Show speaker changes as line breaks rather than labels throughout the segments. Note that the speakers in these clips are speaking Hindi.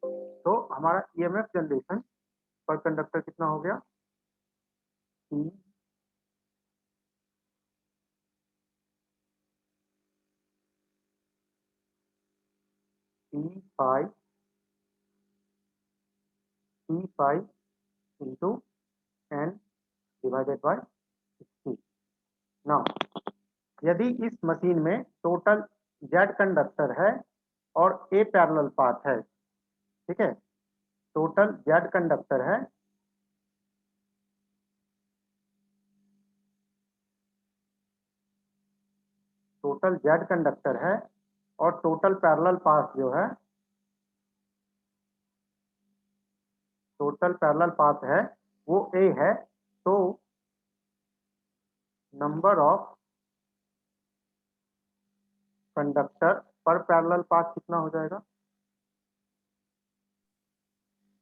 तो हमारा ईएमएफ जनरेशन पर कंडक्टर कितना हो गया, E five into N divided by 60। Now यदि इस मशीन में टोटल जेड कंडक्टर है और ए पैरेलल पाथ है, ठीक है, टोटल जेड कंडक्टर है और टोटल पैरेलल पाथ जो है, टोटल पैरेलल पाथ है वो ए है, तो नंबर ऑफ कंडक्टर पर पैरेलल पाथ कितना हो जाएगा,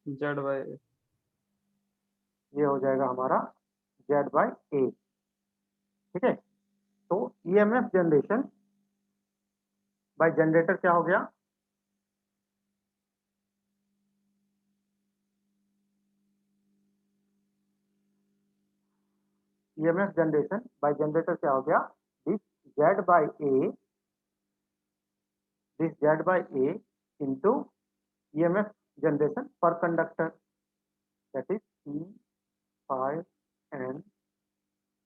जेड बाई,
ये हो जाएगा हमारा जेड बाई ए। ठीक है, तो ईएमएफ जनरेशन बाय जनरेटर क्या हो गया, ईएमएफ जनरेशन बाय जनरेटर क्या हो गया, this Z by A, this Z by A into EMF generation पर conductor, that is E 5n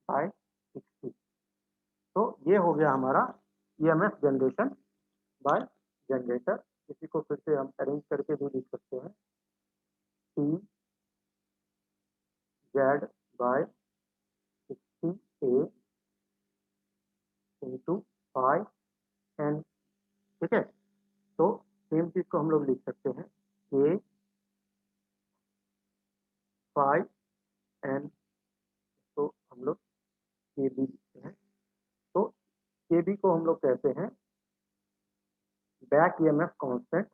by 60। तो ये हो गया हमारा ईएमएफ जनरेशन बाय जनरेटर। इसी को फिर से हम अरेंज करके भी लिख सकते हैं, T Z by 60 A into 5n। ठीक है, तो सेम चीज को हम लोग लिख सकते हैं, ए 5n, तो हम लोग के बी लिखते हैं। तो के बी को हम लोग कहते हैं बैक ईएमएफ कांस्टेंट,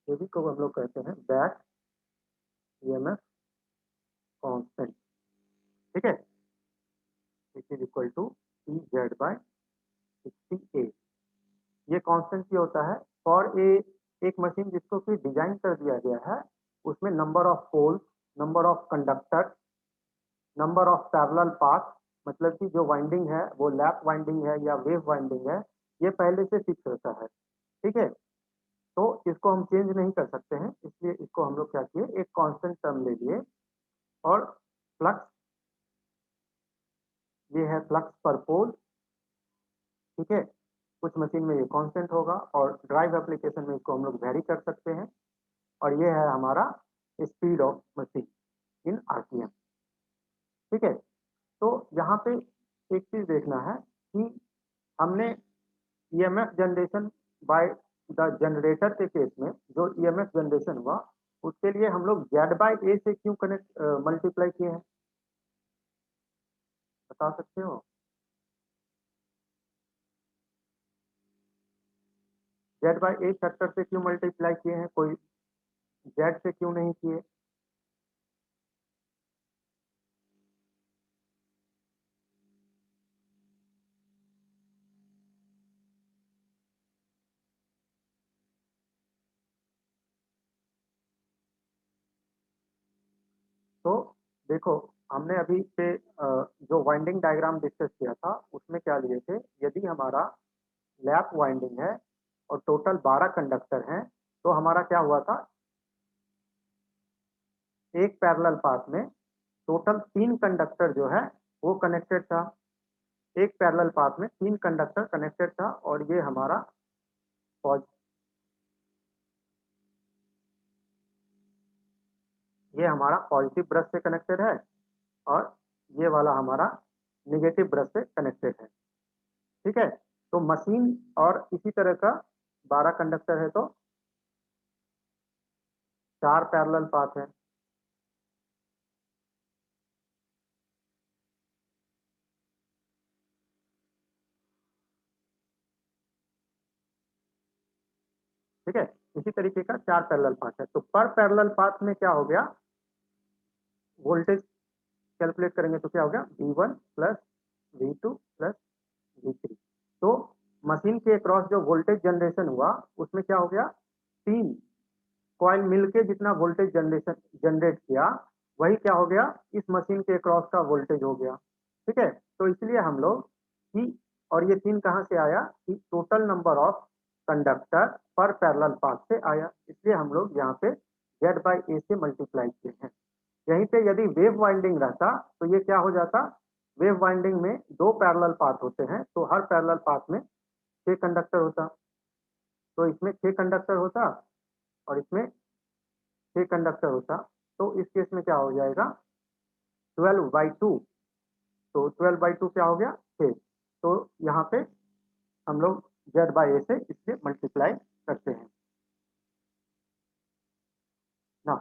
के बी को हम लोग कहते हैं बैक ईएमएफ कांस्टेंट। ठीक है, it is equal to T Z by 60 A. ये कांस्टेंट क्या होता है, फॉर ए एक मशीन जिसको कि डिजाइन कर दिया गया है, उसमें number of poles, number of conductor, number of parallel path, मतलब कि जो वाइंडिंग है वो लैप वाइंडिंग है या वेव वाइंडिंग है, ये पहले से फिक्स रहता है। ठीक है, तो इसको हम चेंज नहीं कर सकते हैं, इसलिए इसको हम लोग क्या किए, एक कांस्टेंट टर्म ले लिए। और फ्लक्स, ये है फ्लक्स पर पोल। ठीक है, कुछ मशीन में ये कांस्टेंट होगा और ड्राइव एप्लीकेशन में इसको हम लोग वेरी कर सकते हैं। और ये है हमारा speed of machine in RPM. ठीक है, तो यहाँ पे एक चीज देखना है कि हमने EMF generation by the generator के केस में जो ईएमएफ जनरेशन हुआ, उसके लिए हम लोग जेड बाय ए से क्यों कनेक्ट मल्टीप्लाई किए हैं, बता सकते हो, जेड बाय ए फैक्टर से क्यों मल्टीप्लाई किए हैं, कोई जेड से क्यों नहीं किए। तो देखो, हमने अभी से जो वाइंडिंग डायग्राम डिस्कस किया था उसमें क्या लिए थे, यदि हमारा लैप वाइंडिंग है और टोटल 12 कंडक्टर हैं, तो हमारा क्या हुआ था, एक पैरेलल पाथ में टोटल 3 कंडक्टर जो है वो कनेक्टेड था, एक पैरेलल पाथ में 3 कंडक्टर कनेक्टेड था, और ये हमारा पॉजिटिव ब्रश से कनेक्टेड है और ये वाला हमारा नेगेटिव ब्रश से कनेक्टेड है। ठीक है, तो मशीन और इसी तरह का 12 कंडक्टर है तो 4 पैरेलल पाथ है। ठीक है, इसी तरीके का 4 पैरेलल पाथ है, तो पर पैरेलल पाथ में क्या हो गया, वोल्टेज कैलकुलेट करेंगे तो क्या हो गया V1 plus V2 plus V3। तो मशीन के अक्रॉस जो वोल्टेज जनरेशन हुआ उसमें क्या हो गया, 3 कॉइल मिलके जितना वोल्टेज जनरेट किया वही क्या हो गया इस मशीन के अक्रॉस का वोल्टेज हो गया। ठीक है, तो इसलिए हम लोग कि और ये 3 कहाँ से आया कि टोटल नंबर ऑफ कंडक्टर पर पैरेलल पाथ से आया, इसलिए हम लोग यहाँ पे Z/A से मल्टीप्लाई किए हैं। यहीं पे यदि वेव वाइंडिंग रहता तो ये क्या हो जाता, वेव वाइंडिंग में 2 पैरेलल पाथ होते हैं तो हर पैरेलल पाथ में 6 कंडक्टर होता, तो इसमें 6 कंडक्टर होता और इसमें 6 कंडक्टर होता, तो इस केस में क्या हो जाएगा 12/2। तो 12/2 क्या हो गया 6। तो यहाँ पे हम लोग Z/A से इससे मल्टीप्लाई करते हैं ना।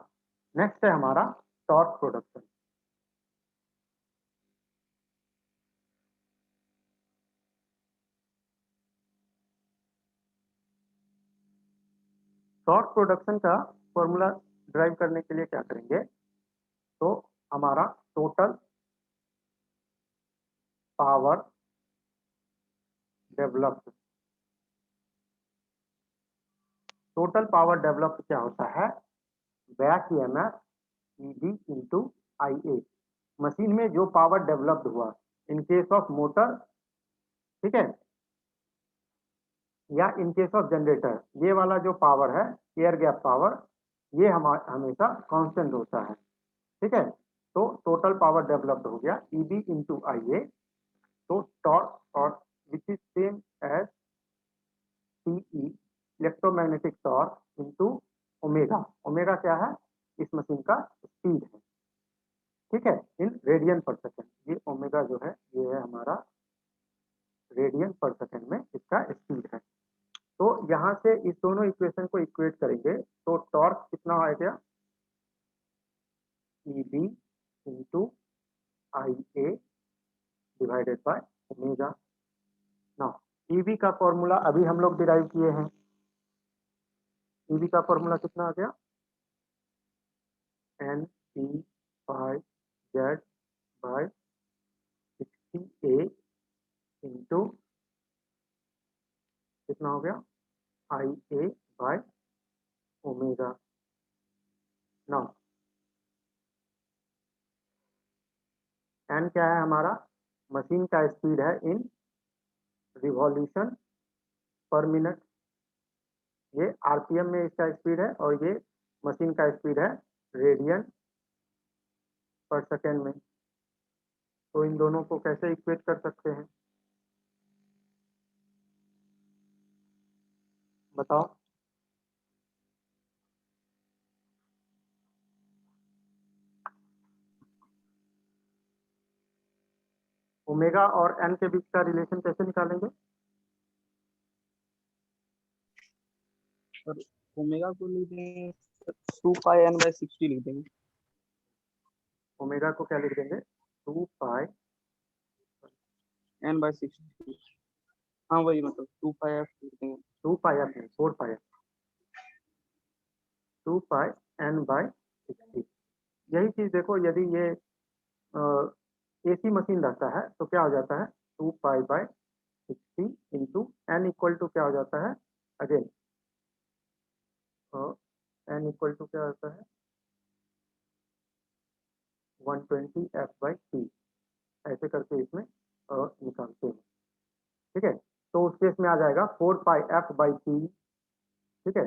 नेक्स्ट है हमारा टॉर्क प्रोडक्शन। टॉर्क प्रोडक्शन का फॉर्मूला ड्राइव करने के लिए क्या करेंगे, तो हमारा total power developed, total power developed क्या होता है, back EMF EB into IA। Machine में जो पावर डेवलप्ड हुआ इन केस ऑफ मोटर, ठीक है, या इन केस ऑफ जनरेटर, ये वाला जो पावर है एयर गैप पावर, ये हमेशा कांस्टेंट होता है। ठीक है, तो टोटल पावर डेवलप्ड हो गया ईबी इंटू IA। तो टॉर्क और which is same as TE electromagnetic torque into omega. Omega क्या है, इस मशीन का स्पीड है। ठीक है, इन रेडियन पर सेकेंड, ये ओमेगा जो है ये है हमारा रेडियन पर सेकेंड में इसका स्पीड है। तो यहाँ से इस दोनों इक्वेशन को इक्वेट करेंगे तो टॉर्क कितना आ गया EB into IA divided by omega. Now EB का फॉर्मूला अभी हम लोग डिराइव किए हैं, EB का फॉर्मूला कितना आ गया N/P/Z बाय 60A इंटू कितना हो गया IA by omega. Now N क्या है हमारा, मशीन का स्पीड है इन रिवॉल्यूशन पर मिनट, ये RPM में इसका स्पीड है और ये मशीन का स्पीड है रेडियन पर सेकेंड में। तो इन दोनों को कैसे इक्वेट कर सकते हैं बताओ। ओमेगा और N के बीच का रिलेशन कैसे निकालेंगे,
और ओमेगा को लिख देंगे 2πN/60 लिख देंगे।
ओमेगा को क्या लिख देंगे 2π
N/60, हाँ वही मतलब 2πF लिख देंगे।
2πf नहीं 4πf 2πN/60। यही चीज देखो यदि ये AC मशीन रहता है तो क्या हो जाता है 2π/60 इंटू N इक्वल टू क्या हो जाता है अगेन N इक्वल टू क्या होता है 120F/T, ऐसे करके इसमें निकालते हैं। ठीक है, तो उस केस में आ जाएगा 4πf/T। ठीक है,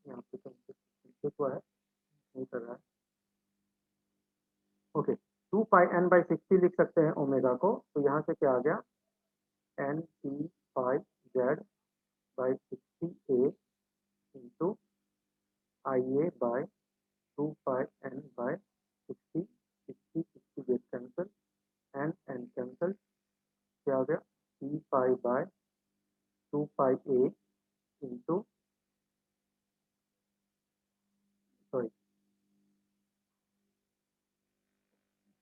यहाँ पे तो लिखा हुआ है नहीं कर रहा है। ओके, 2πN/60 लिख सकते हैं ओमेगा को, तो यहाँ से क्या आ गया N/P/Z/60A into IA/2πN/60। 60 get cancel, N cancel, क्या हो गया P/2πA इंटू सॉरी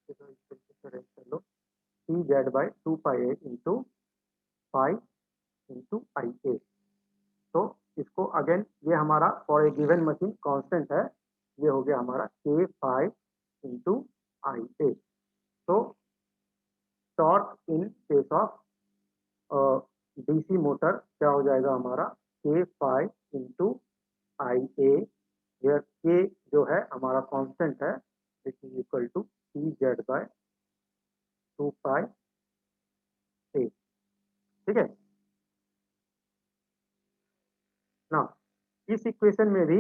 चलो PZ/2πA into pi into IA। तो इसको अगेन ये हमारा for a given machine constant है, ये हो गया हमारा K5 इंटू IA। तो torque in case of DC motor क्या हो जाएगा हमारा K phi into I A, where K जो है हमारा कांस्टेंट है, it is equal to P Z by 2 pi A. ठीक है ना। इस इक्वेशन में भी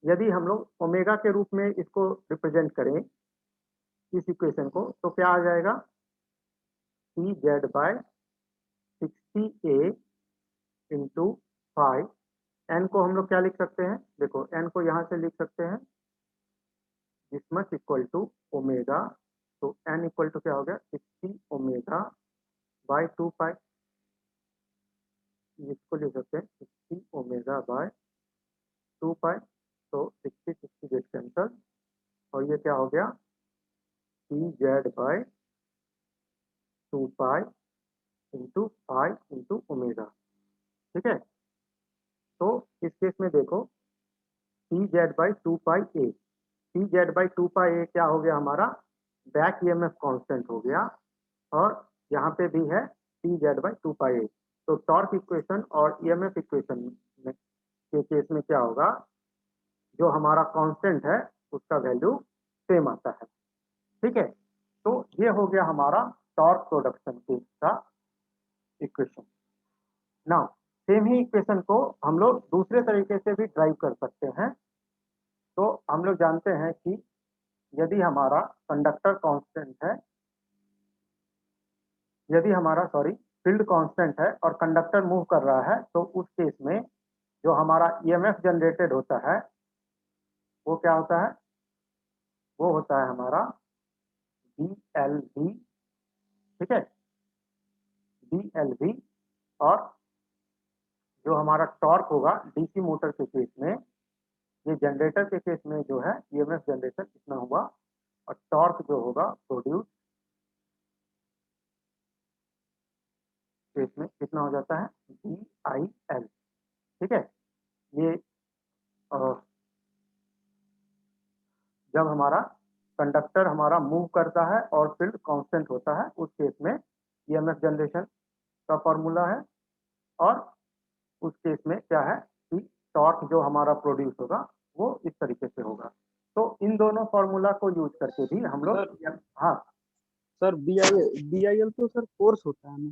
यदि हम लोग ओमेगा के रूप में इसको रिप्रेजेंट करें इस इक्वेशन को, तो क्या आ जाएगा P Z by 60 A into five. N को हम लोग क्या लिख सकते हैं, देखो एन को यहाँ से लिख सकते हैं this much equal to omega, तो एन इक्वल टू क्या हो गया 60 ओमेगा बाय 2 पाई, इसको लिख सकते हैं 60 ओमेगा बाय 2 पाई, तो 60 गेट कैंसल और ये क्या हो गया P Z by 2 pi into five into omega. ठीक है, तो इस केस में देखो P Z by 2 pi A, P Z by 2 pi A क्या हो गया हमारा बैक ईएमएफ कांस्टेंट हो गया, और यहाँ पे भी है पी जेड बाई 2 पाई ए। तो टॉर्क इक्वेशन और ईएमएफ इक्वेशन में के केस में क्या होगा, जो हमारा कांस्टेंट है उसका वैल्यू सेम आता है। ठीक है, तो ये हो गया हमारा टॉर्क प्रोडक्शन केस का इक्वेशन। नाउ सेम ही इक्वेशन को हम लोग दूसरे तरीके से भी ड्राइव कर सकते हैं। तो हम लोग जानते हैं कि यदि हमारा कंडक्टर कांस्टेंट है, यदि हमारा सॉरी फील्ड कांस्टेंट है और कंडक्टर मूव कर रहा है, तो उस केस में जो हमारा ईएमएफ जनरेटेड होता है वो क्या होता है, वो होता है हमारा बी एल वी। ठीक है, बी एल वी। और जो हमारा टॉर्क होगा डीसी मोटर के केस में, ये जनरेटर के केस में जो है ईएमएफ जनरेशन कितना हुआ, और टॉर्क जो होगा प्रोड्यूस केस में कितना हो जाता है डी आई एल। ठीक है, ये जब हमारा कंडक्टर हमारा मूव करता है और फील्ड कांस्टेंट होता है उस केस में ईएमएफ जनरेशन का फॉर्मूला है, और उस केस में क्या है कि टॉर्क जो हमारा प्रोड्यूस होगा वो इस तरीके से होगा। तो इन दोनों फॉर्मूला को यूज करके भी हम लोग हाँ
सर बी आई एल तो सर फोर्स होता है ना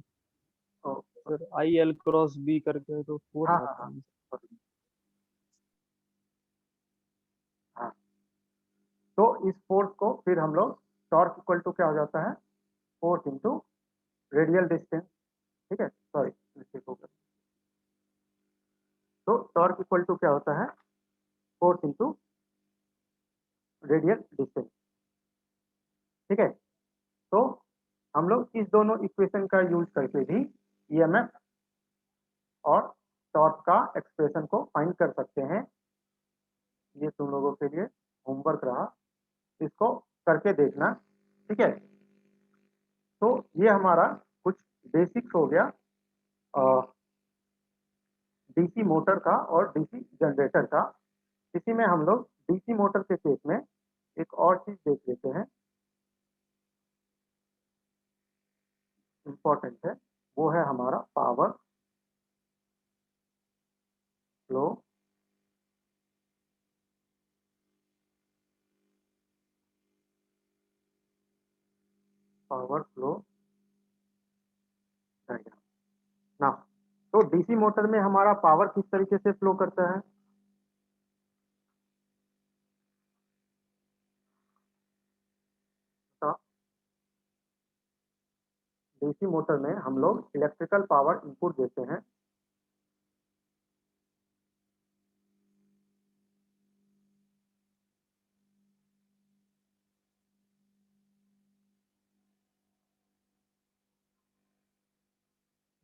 तो,
sir, I L cross B करके तो फोर्स
हाँ हाँ
आता
हाँ
है।
हाँ, तो इस फोर्स को फिर हम लोग टॉर्क इक्वल टू क्या हो जाता है फोर्स इंटू रेडियल डिस्टेंस। ठीक है, सॉरी मिस्टेक हो गया। तो टॉर्क इक्वल टू क्या होता है फोर्स इंटू रेडियल डिस्टेंस। ठीक है, तो हम लोग इस दोनों इक्वेशन का यूज करके भी ईएमएफ और टॉर्क का एक्सप्रेशन को फाइंड कर सकते हैं। ये तुम लोगों के लिए होमवर्क रहा, इसको करके देखना। ठीक है, तो ये हमारा कुछ बेसिक्स हो गया डीसी मोटर का और डीसी जनरेटर का। इसी में हम लोग डीसी मोटर के केस में एक और चीज देख लेते हैं, इंपॉर्टेंट है, वो है हमारा पावर फ्लो डायग्राम ना। तो डीसी मोटर में हमारा पावर किस तरीके से फ्लो करता है, तो डीसी मोटर में हम लोग इलेक्ट्रिकल पावर इनपुट देते हैं।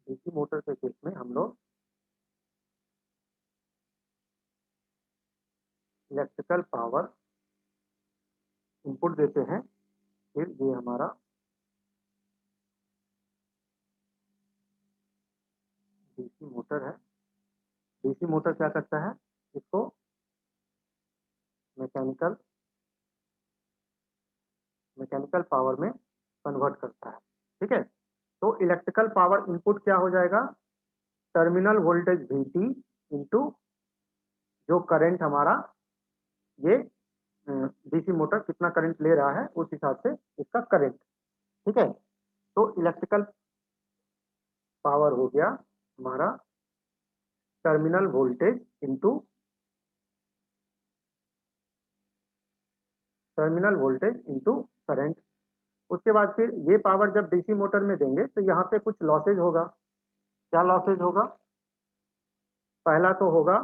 डीसी मोटर के केस में हम लोग इलेक्ट्रिकल पावर इनपुट देते हैं। फिर ये हमारा डीसी मोटर है। डीसी मोटर क्या करता है, इसको मैकेनिकल मैकेनिकल पावर में कन्वर्ट करता है। ठीक है, तो इलेक्ट्रिकल पावर इनपुट क्या हो जाएगा, टर्मिनल वोल्टेज VT इंटू जो करंट हमारा ये डीसी मोटर कितना करंट ले रहा है उस हिसाब से इसका करंट। ठीक है, तो इलेक्ट्रिकल पावर हो गया हमारा टर्मिनल वोल्टेज इंटू करंट। उसके बाद फिर ये पावर जब डीसी मोटर में देंगे तो यहाँ पे कुछ लॉसेज होगा। क्या लॉसेज होगा, पहला तो होगा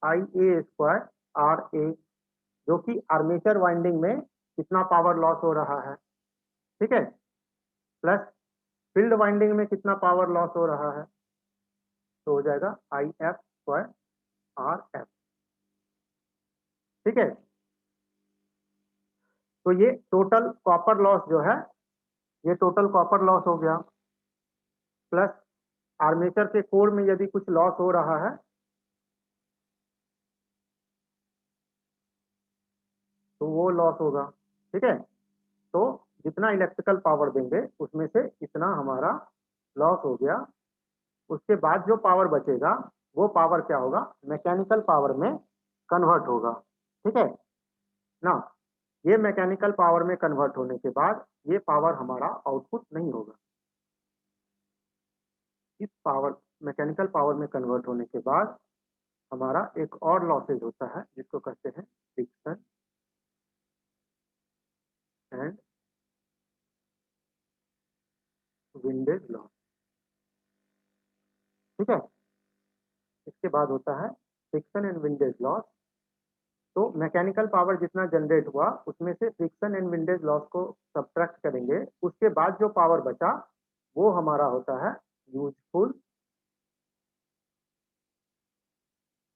IA स्क्वायर RA, जो कि आर्मेचर वाइंडिंग में कितना पावर लॉस हो रहा है। ठीक है, प्लस फील्ड वाइंडिंग में कितना पावर लॉस हो रहा है, तो हो जाएगा IF स्क्वायर RF। ठीक है, तो ये टोटल कॉपर लॉस जो है, ये टोटल कॉपर लॉस हो गया, प्लस आर्मेचर के कोर में यदि कुछ लॉस हो रहा है तो वो लॉस होगा। ठीक है, तो जितना इलेक्ट्रिकल पावर देंगे उसमें से इतना हमारा लॉस हो गया। उसके बाद जो पावर बचेगा वो पावर क्या होगा, मैकेनिकल पावर में कन्वर्ट होगा। ठीक है ना, ये मैकेनिकल पावर में कन्वर्ट होने के बाद ये पावर हमारा आउटपुट नहीं होगा। इस पावर मैकेनिकल पावर में कन्वर्ट होने के बाद हमारा एक और लॉसेज होता है जिसको कहते हैं फ्रिक्शन एंड विंडेज लॉस। ठीक है, इसके बाद होता है फ्रिक्शन एंड विंडेज लॉस। तो मैकेनिकल पावर जितना जनरेट हुआ उसमें से फ्रिक्शन एंड विंडेज लॉस को सब्ट्रैक्ट करेंगे, उसके बाद जो पावर बचा वो हमारा होता है यूजफुल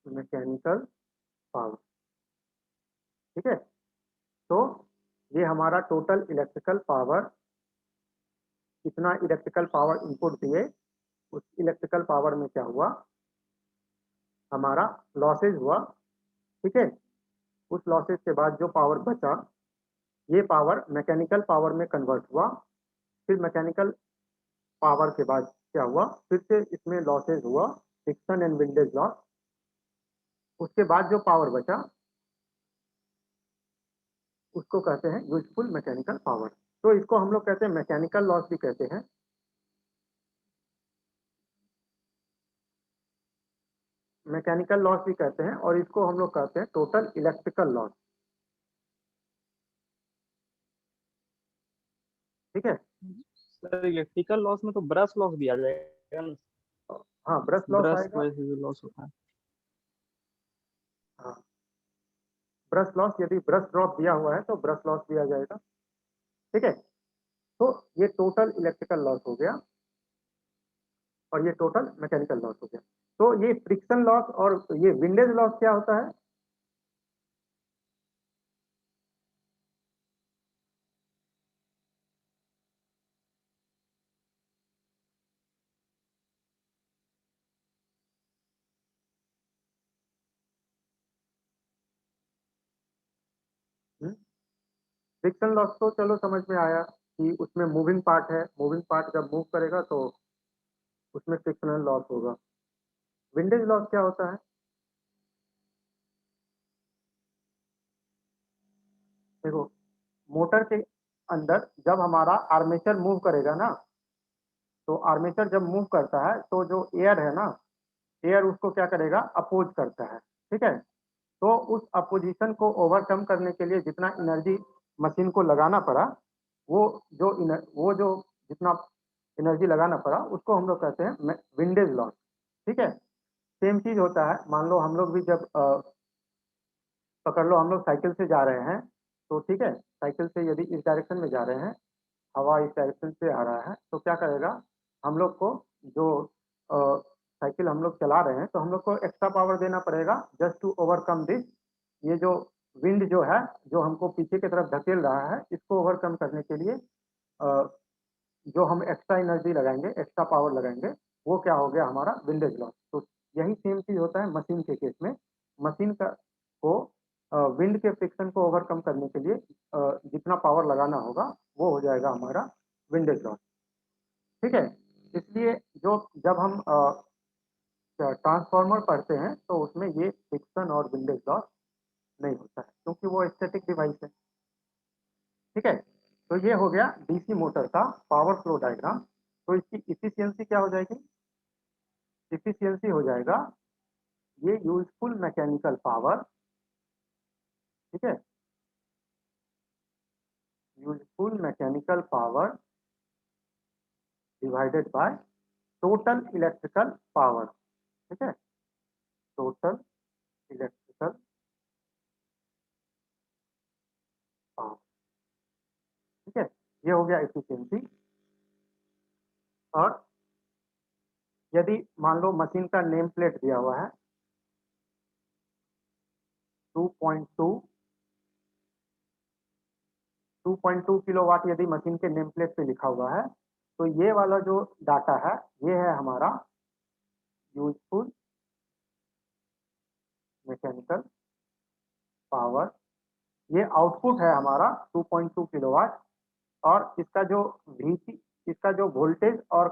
मैकेनिकल पावर। ठीक है, तो ये हमारा टोटल इलेक्ट्रिकल पावर, कितना इलेक्ट्रिकल पावर इनपुट दिए उस इलेक्ट्रिकल पावर में क्या हुआ, हमारा लॉसेज हुआ। ठीक है, उस लॉसेज के बाद जो पावर बचा ये पावर मैकेनिकल पावर में कन्वर्ट हुआ। फिर मैकेनिकल पावर के बाद क्या हुआ, फिर से इसमें लॉसेज हुआ, फ्रिक्शन एंड विंडेज लॉस। उसके बाद जो पावर बचा उसको कहते हैं यूजफुल मैकेनिकल पावर। तो इसको हम लोग कहते हैं मैकेनिकल लॉस भी कहते हैं। मैकेनिकल लॉस भी कहते हैं और इसको हम लोग कहते हैं टोटल इलेक्ट्रिकल लॉस। ठीक है,
सर इलेक्ट्रिकल लॉस में तो ब्रश लॉस भी आ जाएगा ना,
हाँ ब्रश लॉस
ब्रश
आएगा।
वजह से जो लॉस होता है।
हाँ, ब्रश लॉस, यदि ब्रश ड्रॉप दिया हुआ है तो ब्रश लॉस भी आ जाएगा। ठीक है, तो ये टोटल इलेक्ट्रिकल लॉस हो गया और ये टोटल मैकेनिकल लॉस हो गया। तो ये फ्रिक्शन लॉस और ये विंडेज लॉस क्या होता है, फ्रिक्शन लॉस तो चलो समझ में आया कि उसमें मूविंग पार्ट है, मूविंग पार्ट जब मूव करेगा तो उसमें फ्रिक्शनल लॉस होगा। विंडेज लॉस क्या होता है, देखो मोटर के अंदर जब हमारा आर्मेचर मूव करेगा ना, तो आर्मेचर जब मूव करता है तो जो एयर है ना, एयर उसको क्या करेगा, अपोज करता है। ठीक है, तो उस अपोजिशन को ओवरकम करने के लिए जितना एनर्जी मशीन को लगाना पड़ा, वो वो जो जितना एनर्जी लगाना पड़ा उसको हम लोग कहते हैं विंडेज लॉस। ठीक है, सेम चीज होता है, मान लो हम लोग भी जब पकड़ लो हम लोग साइकिल से जा रहे हैं, तो ठीक है साइकिल से यदि इस डायरेक्शन में जा रहे हैं, हवा इस डायरेक्शन से आ रहा है, तो क्या करेगा, हम लोग को जो साइकिल हम लोग चला रहे हैं तो हम लोग को एक्स्ट्रा पावर देना पड़ेगा जस्ट टू ओवरकम दिस। ये जो विंड जो है जो हमको पीछे की तरफ धकेल रहा है, इसको ओवरकम करने के लिए अ, जो हम एक्स्ट्रा एनर्जी लगाएंगे, एक्स्ट्रा पावर लगाएंगे, वो क्या हो गया हमारा विंडेज लॉस। तो यही सेम चीज होता है मशीन के केस में। मशीन का को विंड के फ्रिक्शन को ओवरकम करने के लिए जितना पावर लगाना होगा वो हो जाएगा हमारा विंडेज लॉस। ठीक है, इसलिए जब हम ट्रांसफार्मर पढ़ते हैं तो उसमें ये फ्रिक्शन और विंडेज लॉस नहीं होता है, क्योंकि वो स्टैटिक डिवाइस है। ठीक है, तो ये हो गया डीसी मोटर का पावर फ्लो डायग्राम। तो इसकी इफिशियंसी क्या हो जाएगी? इफिशियंसी हो जाएगा ये यूजफुल मैकेनिकल पावर, ठीक है, useful mechanical power divided by total electrical power. ठीक है, टोटल इलेक्ट्रिकल पावर। ठीक है, ये हो गया एफिशिएंसी। और यदि मान लो मशीन का नेम प्लेट दिया हुआ है 2.2 किलोवाट, यदि मशीन के नेम प्लेट पे लिखा हुआ है, तो ये वाला जो डाटा है ये है हमारा यूजफुल मैकेनिकल पावर। ये आउटपुट है हमारा 2.2 किलोवाट। और इसका जो VC, इसका जो वोल्टेज और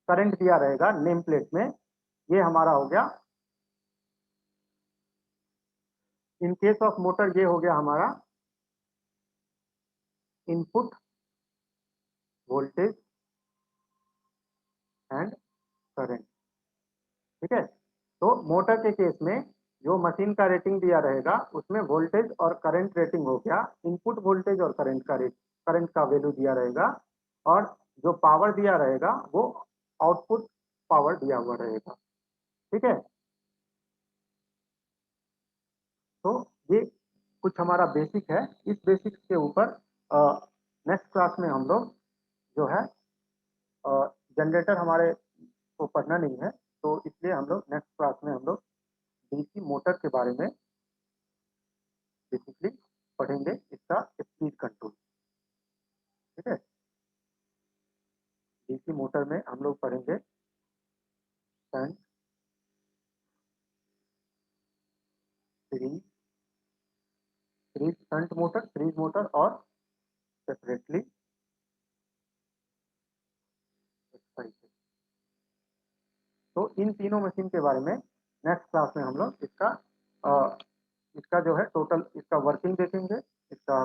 करंट दिया रहेगा नेम प्लेट में, ये हमारा हो गया, इन केस ऑफ मोटर ये हो गया हमारा इनपुट वोल्टेज एंड करंट। ठीक है, तो मोटर के केस में जो मशीन का रेटिंग दिया रहेगा उसमें वोल्टेज और करंट रेटिंग हो गया, इनपुट वोल्टेज और करंट का वैल्यू दिया रहेगा, और जो पावर दिया रहेगा वो आउटपुट पावर दिया हुआ रहेगा। ठीक है, तो ये कुछ हमारा बेसिक है। इस बेसिक के ऊपर नेक्स्ट क्लास में हम लोग जो है जनरेटर हमारे को पढ़ना नहीं है, तो इसलिए हम लोग नेक्स्ट क्लास में हम लोग डीसी मोटर के बारे में बेसिकली पढ़ेंगे, इसका स्पीड कंट्रोल। ठीक है, डीसी मोटर में हम लोग पढ़ेंगे shunt, series, shunt motor, series motor और सेपरेटली एक्साइटेड। तो इन तीनों मशीन के बारे में नेक्स्ट क्लास में हम लोग इसका जो है टोटल इसका वर्किंग देखेंगे, इसका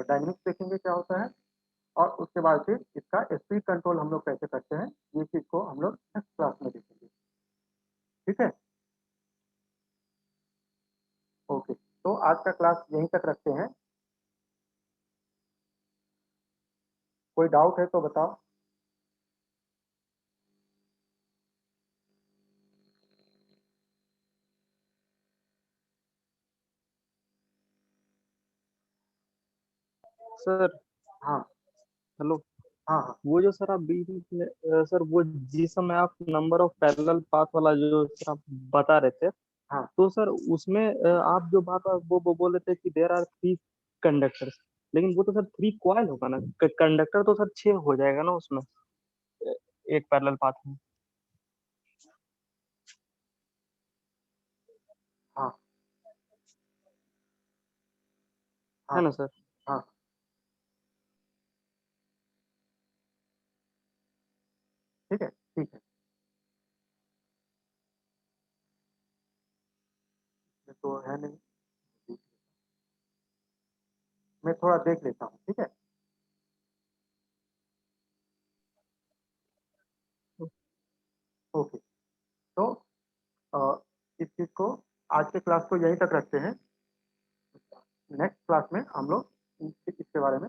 डायनेमिक्स देखेंगे क्या होता है, और उसके बाद फिर इसका स्पीड कंट्रोल हम लोग कैसे करते हैं, ये चीज को हम लोग नेक्स्ट क्लास में देखेंगे। ठीक है, ओके, तो आज का क्लास यहीं तक रखते हैं। कोई डाउट है तो बताओ।
सर
हाँ
हेलो।
हाँ हाँ
वो जो सर आप बीच में सर वो जिस समय आप नंबर ऑफ पैरेलल पाथ वाला जो सर आप बता रहे थे,
हाँ
तो सर उसमें आप जो बात वो बोल रहे थे कि देर आर 3 कंडक्टर्स, लेकिन वो तो सर 3 कॉइल होगा ना, कंडक्टर तो सर 6 हो जाएगा ना उसमें, एक पैरेलल पाथ में,
हाँ
है
हाँ
ना सर?
हाँ, ठीक है ठीक है। ये तो है नहीं, मैं थोड़ा देख लेता हूँ। ठीक है, ओके, तो इस चीज को, आज के क्लास को यहीं तक रखते हैं। नेक्स्ट क्लास में हम लोग इसके बारे में